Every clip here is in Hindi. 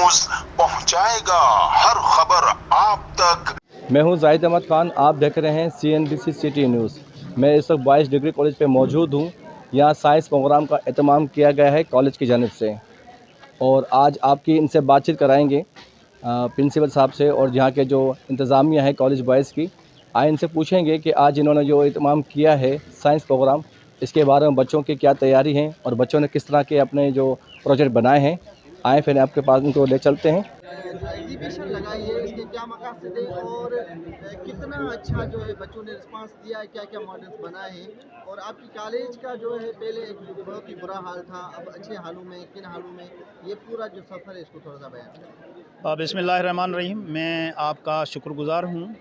न्यूज पहुंचाएगा हर खबर आप तक। मैं हूं जाहिद अहमद खान, आप देख रहे हैं CNBC सिटी न्यूज़। मैं इस वक्त 22 डिग्री कॉलेज पे मौजूद हूं। यहां साइंस प्रोग्राम का एहतमाम किया गया है कॉलेज की जानिब से, और आज आपकी इनसे बातचीत कराएंगे प्रिंसिपल साहब से और यहाँ के जो इंतज़ामिया है कॉलेज बॉयज़ की। आए इनसे पूछेंगे कि आज इन्होंने जो एहतमाम किया है साइंस प्रोग्राम, इसके बारे में बच्चों की क्या तैयारी है और बच्चों ने किस तरह के अपने जो प्रोजेक्ट बनाए हैं। आए फिर आपके पास उनको ले चलते हैं। एग्जीबिशन लगाई है, इसके क्या मकसद है और कितना अच्छा जो है बच्चों ने रिस्पांस दिया है, क्या क्या मॉडल्स बनाए हैं, और आपकी कॉलेज का जो है पहले एक बहुत ही बुरा हाल था, अब अच्छे हालों में, किन हालों में, ये पूरा जो सफ़र है इसको थोड़ा सा बयान करें। बिस्मिल्लाहिर्रहमानिर्रहीम। मैं आपका शुक्रगुज़ार हूँ।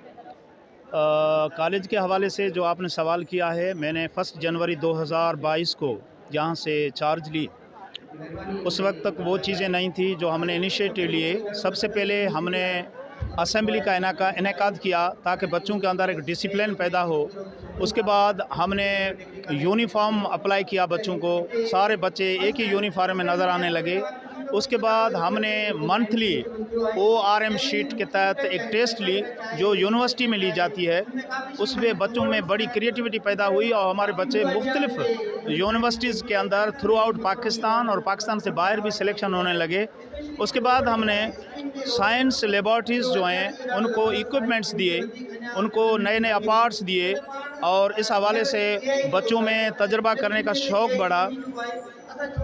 कॉलेज के हवाले से जो आपने सवाल किया है, मैंने 1 जनवरी 2022 को यहाँ से चार्ज ली। उस वक्त तक वो चीज़ें नहीं थी जो हमने इनिशिएटिव लिए। सबसे पहले हमने असेंबली का इनेकाद किया ताकि बच्चों के अंदर एक डिसिप्लिन पैदा हो। उसके बाद हमने यूनिफॉर्म अप्लाई किया बच्चों को, सारे बच्चे एक ही यूनिफॉर्म में नज़र आने लगे। उसके बाद हमने मंथली ORM शीट के तहत एक टेस्ट ली जो यूनिवर्सिटी में ली जाती है। उसमें बच्चों में बड़ी क्रिएटिविटी पैदा हुई और हमारे बच्चे मुख्तलिफ यूनिवर्सिटीज़ के अंदर थ्रू आउट पाकिस्तान और पाकिस्तान से बाहर भी सिलेक्शन होने लगे। उसके बाद हमने साइंस लेबॉर्ट्रीज़ जो हैं उनको इक्विपमेंट्स दिए, उनको नए नए अपार्ट्स दिए, और इस हवाले से बच्चों में तजर्बा करने का शौक़ बढ़ा।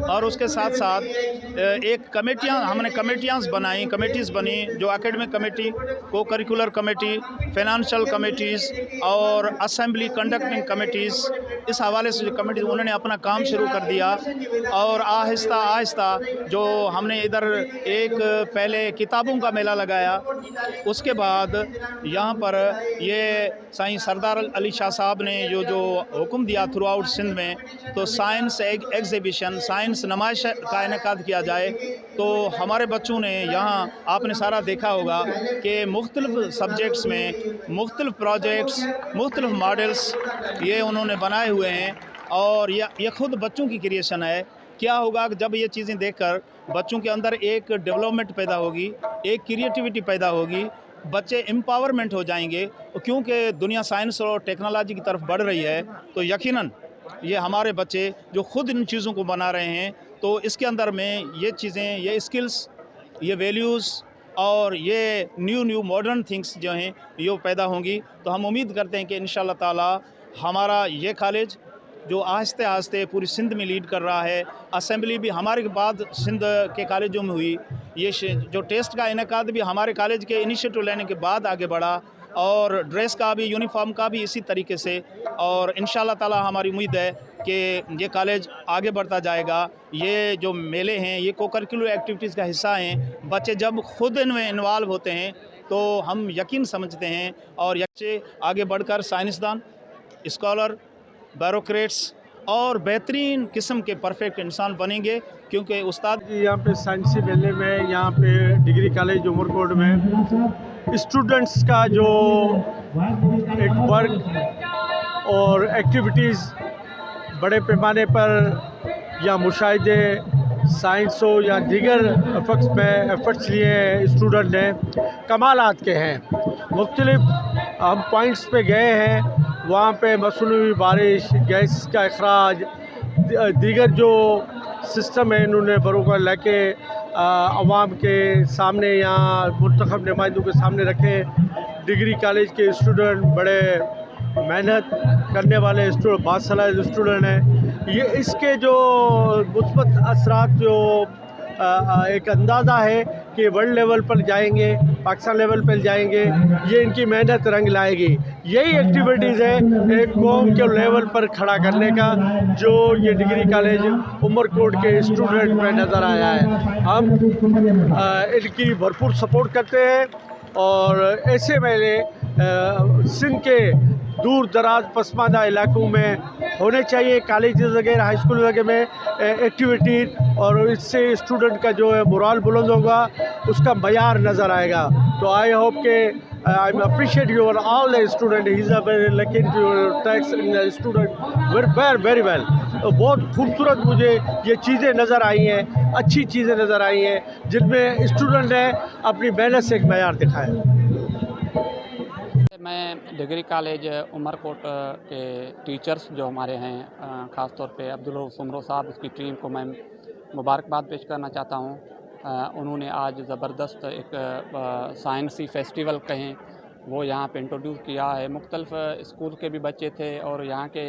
और उसके साथ साथ एक हमने कमेटीज़ बनी जो एकेडमिक कमेटी, को करिकुलर कमेटी, फाइनेंशियल कमेटीज़ और असेंबली कंडक्टिंग कमेटीज़। इस हवाले से जो कमेटी उन्होंने अपना काम शुरू कर दिया, और आहिस्ता आहिस्ता जो हमने इधर एक पहले किताबों का मेला लगाया। उसके बाद यहाँ पर ये साईं सरदार अली शाह साहब ने जो हुक्म दिया थ्रू आउट सिंध में, तो साइंस एग्जीबिशन, साइंस नुमाइश का इनेकाद किया जाए। तो हमारे बच्चों ने यहाँ, आपने सारा देखा होगा कि मुख्तलिफ सब्जेक्ट्स में मुख्तलिफ प्रोजेक्ट्स, मुख्तलिफ मॉडल्स ये उन्होंने बनाए हुए हैं, और ये ख़ुद बच्चों की क्रिएशन है। क्या होगा कि जब ये चीज़ें देखकर बच्चों के अंदर एक डेवलपमेंट पैदा होगी, एक क्रिएटिविटी पैदा होगी, बच्चे एम्पावरमेंट हो जाएंगे, क्योंकि दुनिया साइंस और टेक्नोलॉजी की तरफ बढ़ रही है। तो यकीनन ये हमारे बच्चे जो ख़ुद इन चीज़ों को बना रहे हैं, तो इसके अंदर में ये चीज़ें, ये स्किल्स, ये वैल्यूज़ और ये न्यू मॉडर्न थिंग्स जो हैं ये पैदा होंगी। तो हम उम्मीद करते हैं कि इंशाअल्लाह ताला हमारा ये कॉलेज जो आहिस्ते आहिस्ते पूरी सिंध में लीड कर रहा है, असेंबली भी हमारे बाद सिंध के कॉलेजों में हुई, ये जो टेस्ट का इनेकाद भी हमारे कॉलेज के इनिशिएटिव लेने के बाद आगे बढ़ा, और ड्रेस का भी, यूनिफॉर्म का भी इसी तरीके से। और इंशाअल्लाह ताला हमारी उम्मीद है कि ये कॉलेज आगे बढ़ता जाएगा। ये जो मेले हैं ये को करिकुलर एक्टिविटीज़ का हिस्सा हैं। बच्चे जब खुद इनमें इन्वॉल्व होते हैं तो हम यकीन समझते हैं, और बच्चे आगे बढ़कर साइंसदान, स्कॉलर, ब्यूरोक्रेट्स और बेहतरीन किस्म के परफेक्ट इंसान बनेंगे, क्योंकि उस्ताद यहाँ पे साइंसी मेले में, यहाँ पे डिग्री कॉलेज उमरकोट में स्टूडेंट्स का जो एक वर्क और एक्टिविटीज़ बड़े पैमाने पर या मुशाहिदे, साइंस हो या दीगर एफर्ट्स लिए हैं स्टूडेंट ने, कमालात के हैं। मुख्तलिफ हम पॉइंट्स पे गए हैं, वहाँ पे मसनूई बारिश, गैस का अखराज, दीगर जो सिस्टम है इन्होंने बरोबर लेके अवाम के सामने, यहाँ मुंतखब नुमाइंदों के सामने रखे। डिग्री कॉलेज के स्टूडेंट बड़े मेहनत करने वाले स्टूडेंट, बासलाह स्टूडेंट हैं। ये इसके जो मुस्बत असरात जो एक अंदाज़ा है कि वर्ल्ड लेवल पर जाएंगे, पाकिस्तान लेवल पर जाएंगे, ये इनकी मेहनत रंग लाएगी। यही एक्टिविटीज़ है एक कौम के लेवल पर खड़ा करने का, जो ये डिग्री कॉलेज उमरकोट के स्टूडेंट में नज़र आया है। हम इनकी भरपूर सपोर्ट करते हैं, और ऐसे मेले सिंध के दूर दराज पसमानदा इलाकों में होने चाहिए, कॉलेज वगैरह, हाई स्कूल वगैरह में एक्टिविटी, और इससे स्टूडेंट का जो है मोरल बुलंद होगा, उसका मयार नज़र आएगा। तो आई होप के I appreciate your all the student. He's a very lucky to text student very well. बहुत खूबसूरत मुझे ये चीज़ें नज़र आई हैं, अच्छी चीज़ें नज़र आई हैं, जिनमें स्टूडेंट ने अपनी मेहनत से एक मयार दिखाया। मैं डिग्री कॉलेज उमरकोट के टीचर्स जो हमारे हैं, ख़ास तौर पे अब्दुल सुमरो साहब, उसकी टीम को मैं मुबारकबाद पेश करना चाहता हूँ। उन्होंने आज ज़बरदस्त एक साइंसी फेस्टिवल कहें वो यहाँ पे इंट्रोड्यूस किया है। मुख्तलिफ स्कूल के भी बच्चे थे और यहाँ के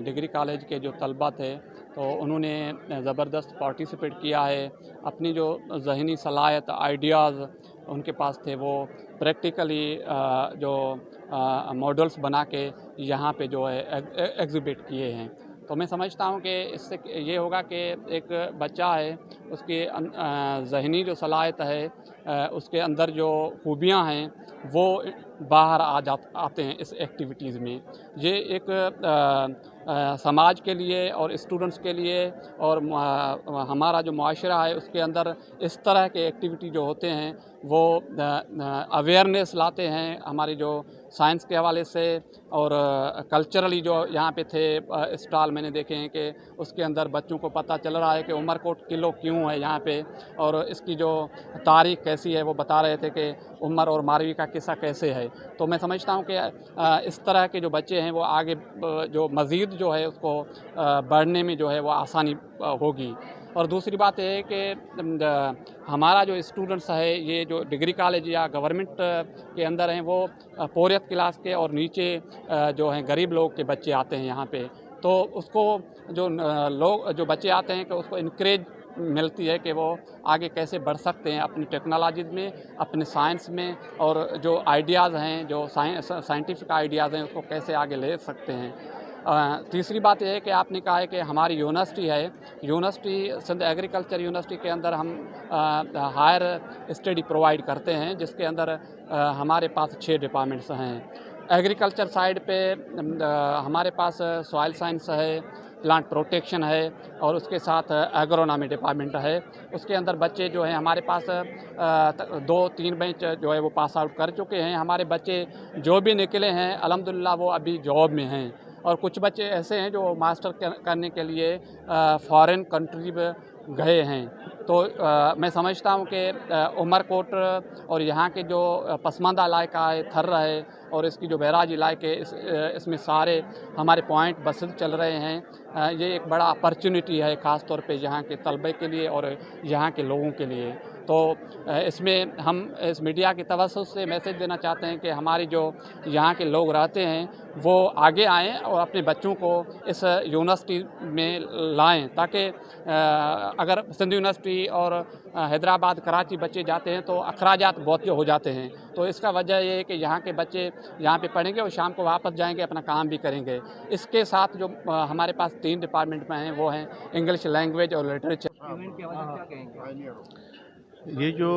डिग्री कॉलेज के जो तलबा थे, तो उन्होंने ज़बरदस्त पार्टिसिपेट किया है। अपनी जो ज़हनी सलाहियत, आइडियाज़ उनके पास थे, वो प्रैक्टिकली जो मॉडल्स बना के यहाँ पे जो है एग्जिबिट किए हैं। तो मैं समझता हूँ कि इससे ये होगा कि एक बच्चा है, उसकी ज़हनी जो सलाहियत है, उसके अंदर जो खूबियाँ हैं वो बाहर आते हैं इस एक्टिविटीज़ में। ये एक समाज के लिए और स्टूडेंट्स के लिए और हमारा जो माशरा है उसके अंदर इस तरह के एक्टिविटी जो होते हैं वो अवेयरनेस लाते हैं हमारी जो साइंस के हवाले से। और कल्चरली जो यहाँ पे थे स्टॉल मैंने देखे हैं कि उसके अंदर बच्चों को पता चल रहा है कि उमरकोट किलो क्यों है यहाँ पे, और इसकी जो तारीख़ कैसी है वो बता रहे थे कि उमर और मारवी का किस्सा कैसे है। तो मैं समझता हूँ कि इस तरह के जो बच्चे हैं वो आगे जो मज़ीद जो है उसको बढ़ने में जो है वो आसानी होगी। और दूसरी बात यह है कि हमारा जो स्टूडेंट्स है, ये जो डिग्री कॉलेज या गवर्नमेंट के अंदर हैं, वो पोरियत क्लास के और नीचे जो हैं गरीब लोग के बच्चे आते हैं यहाँ पे। तो उसको जो लोग जो बच्चे आते हैं कि उसको इनकरेज मिलती है कि वो आगे कैसे बढ़ सकते हैं अपनी टेक्नोलॉजीज़ में, अपने साइंस में, और जो आइडियाज़ हैं, जो साइंटिफिक आइडियाज़ हैं, उसको कैसे आगे ले सकते हैं। तीसरी बात यह है कि आपने कहा है कि हमारी यूनिवर्सिटी है, यूनिवर्सिटी सिंध एग्रीकल्चर यूनिवर्सिटी के अंदर हम हायर स्टडी प्रोवाइड करते हैं, जिसके अंदर हमारे पास 6 डिपार्टमेंट्स हैं। एग्रीकल्चर साइड पे हमारे पास सॉइल साइंस है, प्लांट प्रोटेक्शन है, और उसके साथ एग्रोनॉमी डिपार्टमेंट है। उसके अंदर बच्चे जो हैं हमारे पास 2-3 बैच जो है वो पास आउट कर चुके हैं। हमारे बच्चे जो भी निकले हैं अल्हम्दुलिल्लाह वो अभी जॉब में हैं, और कुछ बच्चे ऐसे हैं जो मास्टर करने के लिए फॉरेन कंट्री में गए हैं। तो मैं समझता हूँ कि उमरकोट और यहाँ के जो पसमानदा इलाका है, थर्रा है, और इसकी जो बैराज इलाके इसमें सारे हमारे पॉइंट बसेस चल रहे हैं। ये एक बड़ा अपॉर्चुनिटी है ख़ास तौर पे यहाँ के तलबे के लिए और यहाँ के लोगों के लिए। तो इसमें हम इस मीडिया की तवज्जुह से मैसेज देना चाहते हैं कि हमारी जो यहाँ के लोग रहते हैं वो आगे आएँ और अपने बच्चों को इस यूनिवर्सिटी में लाएँ, ताकि अगर सिंध यूनिवर्सिटी और हैदराबाद, कराची बच्चे जाते हैं तो अखराजात बहुत हो जाते हैं। तो इसका वजह ये है कि यहाँ के बच्चे यहाँ पे पढ़ेंगे और शाम को वापस जाएंगे, अपना काम भी करेंगे। इसके साथ जो हमारे पास 3 डिपार्टमेंट में हैं वो हैं इंग्लिश लैंग्वेज और लिटरेचर। ये जो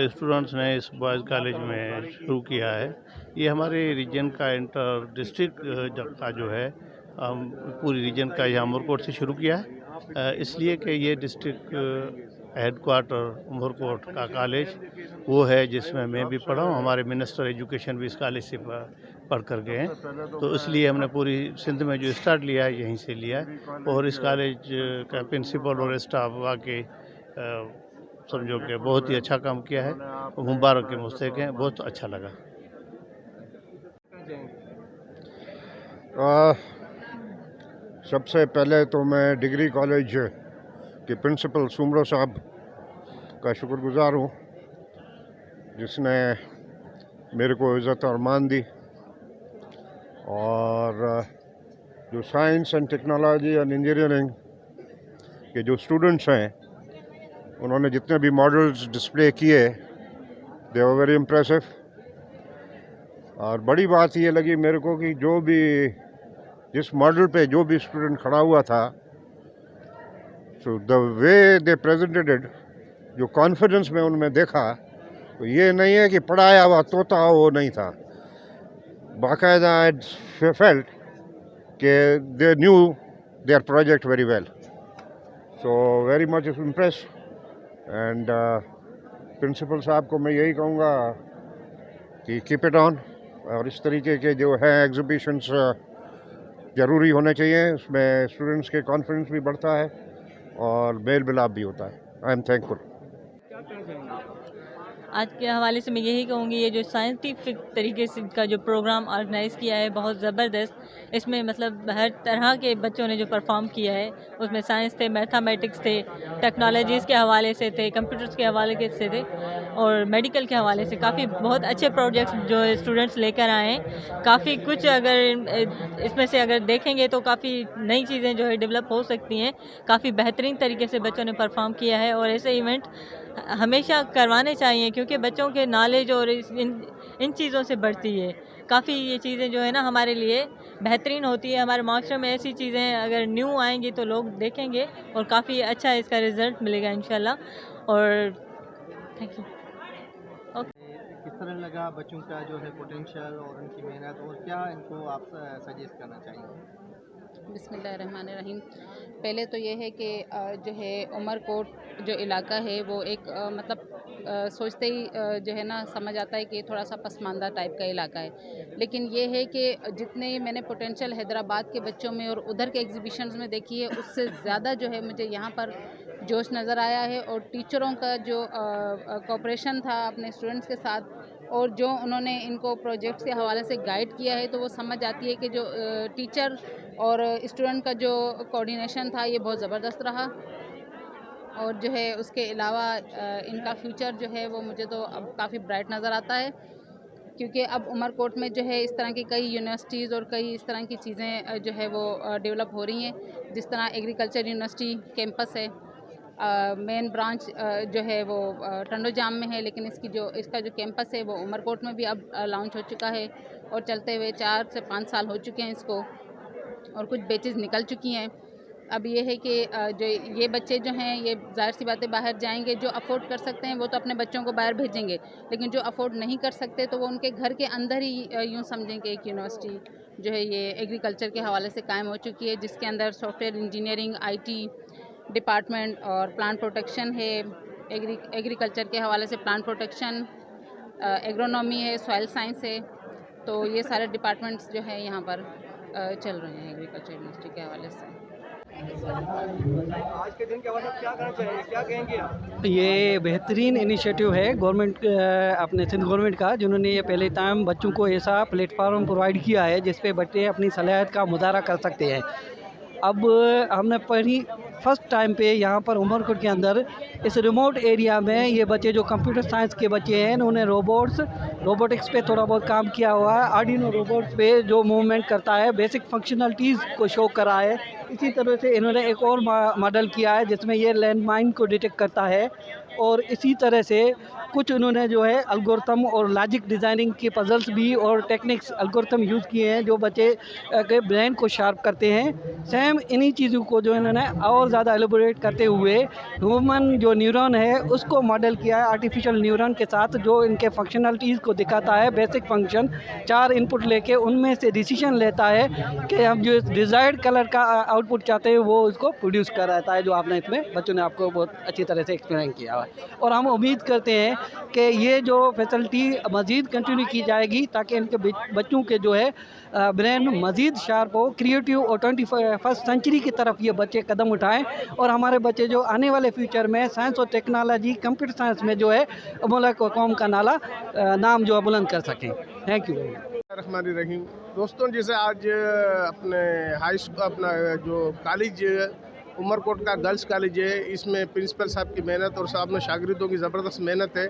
स्टूडेंट्स ने इस बॉयज़ कॉलेज में शुरू किया है, ये हमारे रीजन का इंटर डिस्ट्रिक्ट का जो है पूरी रीजन का यहाँ उमरकोट से शुरू किया है, इसलिए कि ये डिस्ट्रिक्ट हेडक्वार्टर उमरकोट का कॉलेज वो है जिसमें मैं भी पढ़ा हूँ। हमारे मिनिस्टर एजुकेशन भी इस कॉलेज से पढ़ कर गए हैं, तो इसलिए हमने पूरी सिंध में जो स्टार्ट लिया है यहीं से लिया है। और इस कॉलेज का प्रिंसिपल और स्टाफ वाकई समझो कि बहुत ही अच्छा काम किया है, मुबारक के मुस्तहिक हैं, बहुत अच्छा लगा। सबसे पहले तो मैं डिग्री कॉलेज के प्रिंसिपल सुमरो साहब का शुक्रगुज़ार हूँ, जिसने मेरे को इज़्ज़त और मान दी, और जो science and technology and engineering के जो स्टूडेंट्स हैं उन्होंने जितने भी मॉडल्स डिस्प्ले किए, दे वर वेरी इम्प्रेसिव। और बड़ी बात ये लगी मेरे को कि जो भी जिस मॉडल पे जो भी स्टूडेंट खड़ा हुआ था, so the way they presented it, जो कॉन्फिडेंस में उनमें देखा, तो ये नहीं है कि पढ़ाया हुआ तोता वो नहीं था। बाकायदा आई फेल्ट कि they knew their project very well, so very much impressed. And principal साहब को मैं यही कहूँगा कि कीप इट ऑन, और इस तरीके के जो है एग्जीबिशंस ज़रूरी होने चाहिए। इसमें स्टूडेंट्स के कॉन्फिडेंस भी बढ़ता है और मेल मिलाप भी होता है। I am thankful. आज के हवाले से मैं यही कहूँगी, ये जो साइंटिफिक तरीके से का जो प्रोग्राम ऑर्गेनाइज़ किया है बहुत ज़बरदस्त। इसमें मतलब हर तरह के बच्चों ने जो परफॉर्म किया है, उसमें साइंस थे, मैथमेटिक्स थे, टेक्नोलॉजीज़ के हवाले से थे, कंप्यूटर्स के हवाले से थे और मेडिकल के हवाले से काफ़ी बहुत अच्छे प्रोजेक्ट्स जो स्टूडेंट्स लेकर आए हैं। काफ़ी कुछ अगर इसमें से अगर देखेंगे तो काफ़ी नई चीज़ें जो है डेवलप हो सकती हैं। काफ़ी बेहतरीन तरीके से बच्चों ने परफॉर्म किया है और ऐसे इवेंट हमेशा करवाने चाहिए क्योंकि बच्चों के नॉलेज और इन चीज़ों से बढ़ती है। काफ़ी ये चीज़ें जो है ना हमारे लिए बेहतरीन होती है। हमारे माशरे में ऐसी चीज़ें अगर न्यू आएंगी तो लोग देखेंगे और काफ़ी अच्छा इसका रिज़ल्ट मिलेगा इंशाल्लाह। और थैंक यू। किस तरह लगा बच्चों का जो है पोटेंशियल और उनकी मेहनत, और क्या इनको आप सजेस्ट करना चाहेंगे? बिस्मिल्लाहिर्रहमानिर्रहीम। पहले तो ये है कि जो है उमरकोट जो इलाका है वो एक सोचते ही जो है ना समझ आता है कि थोड़ा सा पसमानदा टाइप का इलाका है, लेकिन ये है कि जितने मैंने पोटेंशियल हैदराबाद के बच्चों में और उधर के एग्जीबिशंस में देखी है उससे ज़्यादा जो है मुझे यहाँ पर जोश नज़र आया है। और टीचरों का जो कोऑपरेशन था अपने स्टूडेंट्स के साथ और जो उन्होंने इनको प्रोजेक्ट्स के हवाले से गाइड किया है, तो वो समझ आती है कि जो टीचर और स्टूडेंट का जो कोऑर्डिनेशन था ये बहुत ज़बरदस्त रहा। और जो है उसके अलावा इनका फ्यूचर जो है वो मुझे तो अब काफ़ी ब्राइट नज़र आता है, क्योंकि अब उमरकोट में जो है इस तरह की कई यूनिवर्सिटीज़ और कई इस तरह की चीज़ें जो है वो डेवलप हो रही हैं। जिस तरह एग्रीकल्चर यूनिवर्सिटी कैंपस है, मेन ब्रांच जो है वो टंडो जाम में है, लेकिन इसका जो कैंपस है वो उमरकोट में भी अब लॉन्च हो चुका है और चलते हुए 4 से 5 साल हो चुके हैं इसको और कुछ बैचेज़ निकल चुकी हैं। अब ये है कि जो ये बच्चे जो हैं ये ज़ाहिर सी बातें बाहर जाएंगे, जो अफोर्ड कर सकते हैं वो तो अपने बच्चों को बाहर भेजेंगे, लेकिन जो अफोर्ड नहीं कर सकते तो वो उनके घर के अंदर ही यूँ समझेंगे। एक यूनिवर्सिटी जो है ये एग्रीकल्चर के हवाले से कायम हो चुकी है, जिसके अंदर सॉफ्टवेयर इंजीनियरिंग, IT डिपार्टमेंट और प्लांट प्रोटेक्शन है, एग्रीकल्चर के हवाले से प्लांट प्रोटेक्शन, एग्रोनॉमी है, सॉइल साइंस है। तो ये सारे डिपार्टमेंट्स जो है यहाँ पर चल रहे हैं एग्रीकल्चर यूनिवर्सिटी के हवाले से। आज के दिन के बाद आप क्या करना चाहिए, क्या कहेंगे आप? ये बेहतरीन इनिशिएटिव है गवर्नमेंट अपने सिंध गवर्नमेंट का, जिन्होंने ये पहले टाइम बच्चों को ऐसा प्लेटफार्म प्रोवाइड किया है जिस पे बच्चे अपनी सलाहियत का मुजाहरा कर सकते हैं। अब हमने फर्स्ट टाइम पे यहाँ पर उमरकोट के अंदर इस रिमोट एरिया में ये बच्चे जो कंप्यूटर साइंस के बच्चे हैं उन्होंने रोबोटिक्स पे थोड़ा बहुत काम किया हुआ है। आर्डिनो रोबोट्स पे जो मूवमेंट करता है, बेसिक फंक्शनलिटीज़ को शो करा है। इसी तरह से इन्होंने एक और मॉडल किया है जिसमें ये लैंडमाइन को डिटेक्ट करता है और इसी तरह से कुछ उन्होंने जो है एल्गोरिथम और लॉजिक डिज़ाइनिंग के पजल्स भी और टेक्निक्स एल्गोरिथम यूज़ किए हैं जो बच्चे के ब्रेन को शार्प करते हैं। सेम इन्हीं चीज़ों को जो इन्होंने और ज़्यादा एलोबोरेट करते हुए ह्यूमन जो न्यूरॉन है उसको मॉडल किया है आर्टिफिशियल न्यूरॉन के साथ, जो इनके फंक्शनलिटीज़ को दिखाता है। बेसिक फंक्शन 4 इनपुट लेके उनमें से डिसीजन लेता है कि हम जो डिज़ायर्ड कलर का आउटपुट चाहते हैं वो उसको प्रोड्यूस कराता है, जो आपने इसमें बच्चों ने आपको बहुत अच्छी तरह से एक्सप्लेन किया है। और हम उम्मीद करते हैं कि ये जो फैसिलिटी मज़ीद कंटिन्यू की जाएगी ताकि इनके बच्चों के जो है ब्रेन मज़ीद शार्प हो, क्रिएटिव और 21st सेंचुरी की तरफ ये बच्चे कदम उठाएं और हमारे बच्चे जो आने वाले फ्यूचर में साइंस और टेक्नोलॉजी, कंप्यूटर साइंस में जो है मुल्क और कौम का नाम जो है बुलंद कर सकें। Thank you. रहीम दोस्तों, जैसे आज अपने हाई स्कूल अपना जो कॉलेज उमरकोट का गर्ल्स कॉलेज है, इसमें प्रिंसिपल साहब की मेहनत और साहब शागिर्दों की ज़बरदस्त मेहनत है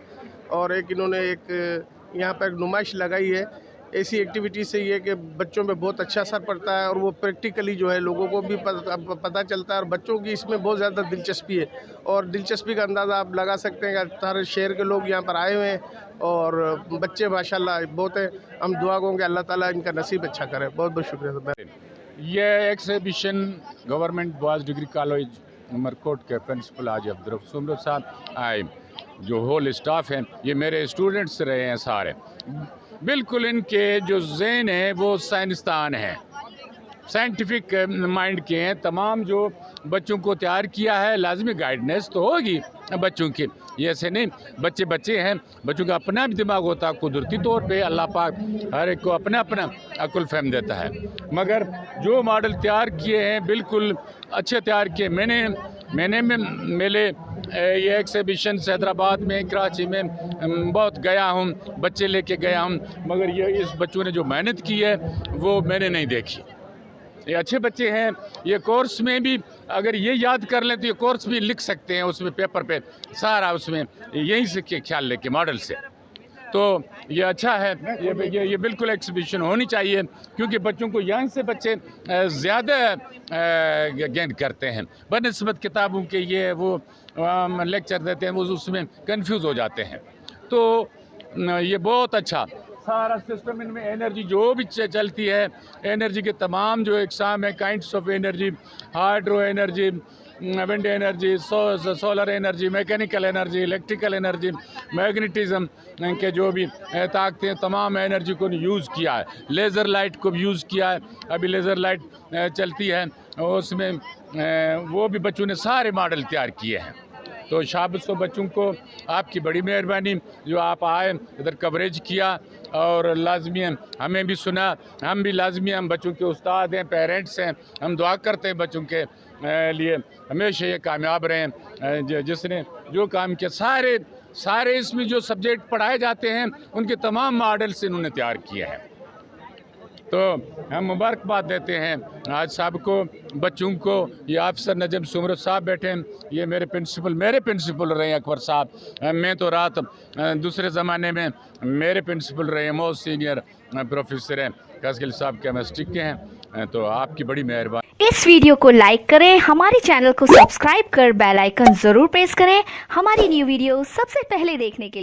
और इन्होंने यहाँ पर एक नुमाइश लगाई है। ऐसी एक्टिविटी से ये कि बच्चों पे बहुत अच्छा असर पड़ता है और वो प्रैक्टिकली जो है लोगों को भी पता चलता है और बच्चों की इसमें बहुत ज़्यादा दिलचस्पी है। और दिलचस्पी का अंदाज़ा आप लगा सकते हैं कि सारे शहर के लोग यहाँ पर आए हुए हैं और बच्चे माशाल्लाह बहुत है। हम दुआ करेंगे अल्लाह ताला इनका नसीब अच्छा करे। बहुत बहुत शुक्रिया। ये exhibition government boys degree college Umarkot के प्रिंसिपल आज अब्दुल सुमरो साहब आए, जो होल स्टाफ हैं, ये मेरे स्टूडेंट्स रहे हैं सारे। बिल्कुल इनके जो ज़हन है वो साइंसदान हैं, साइंटिफिक माइंड के हैं। तमाम जो बच्चों को तैयार किया है, लाजमी गाइडेंस तो होगी बच्चों की। ये ऐसे नहीं, बच्चे बच्चे हैं, बच्चों का अपना भी दिमाग होता है। कुदरती तौर पे अल्लाह पाक हर एक को अपना अपना अकुल फहम देता है, मगर जो मॉडल तैयार किए हैं बिल्कुल अच्छे तैयार किए। मैंने मेले ये एग्जीबिशन हैदराबाद में, कराची में बहुत गया हूँ, बच्चे लेके गया हूँ, मगर ये इस बच्चों ने जो मेहनत की है वो मैंने नहीं देखी। ये अच्छे बच्चे हैं। ये कोर्स में भी अगर ये याद कर लें तो ये कोर्स भी लिख सकते हैं उसमें, पेपर पे सारा उसमें यहीं से ख्याल लेके मॉडल से। तो ये अच्छा है, ये बिल्कुल एग्जीबिशन होनी चाहिए, क्योंकि बच्चों को यहाँ से बच्चे ज़्यादा गेन करते हैं बनस्बत किताबों के। ये वो लेक्चर देते हैं, वो उसमें कंफ्यूज हो जाते हैं। तो ये बहुत अच्छा सारा सिस्टम, इनमें एनर्जी जो भी चलती है, एनर्जी के तमाम जो इकसाम है, kinds of energy, hydro energy, wind energy, solar energy, mechanical energy, electrical energy, magnetism के जो भी ताकतें, तमाम एनर्जी को यूज़ किया है। लेज़र लाइट को भी यूज़ किया है, अभी लेज़र लाइट चलती है, उसमें वो भी बच्चों ने सारे मॉडल तैयार किए हैं। तो शाबाश हो बच्चों को, आपकी बड़ी मेहरबानी जो आप आए, इधर कवरेज किया, और लाजमी हमें भी सुना। हम भी लाजमी, हम बच्चों के उस्ताद हैं, पेरेंट्स हैं, हम दुआ करते हैं बच्चों के लिए हमेशा ये कामयाब रहें। जिसने जो काम किया, सारे इसमें जो सब्जेक्ट पढ़ाए जाते हैं उनके तमाम मॉडल्स इन्होंने तैयार किए हैं। तो हम मुबारकबाद देते हैं आज साहब को, बच्चों को। ये अफसर नजम सुमरो साहब बैठे हैं, ये मेरे प्रिंसिपल रहे हैं अकबर साहब। मैं तो रात दूसरे ज़माने में मेरे प्रिंसिपल रहे हैं, मोस्ट सीनियर प्रोफेसर हैं, कासिल साहब केमिस्ट्री के हैं। तो आपकी बड़ी मेहरबानी। इस वीडियो को लाइक करें, हमारे चैनल को सब्सक्राइब कर बेल आइकन ज़रूर प्रेस करें हमारी न्यू वीडियो सबसे पहले देखने के लिए।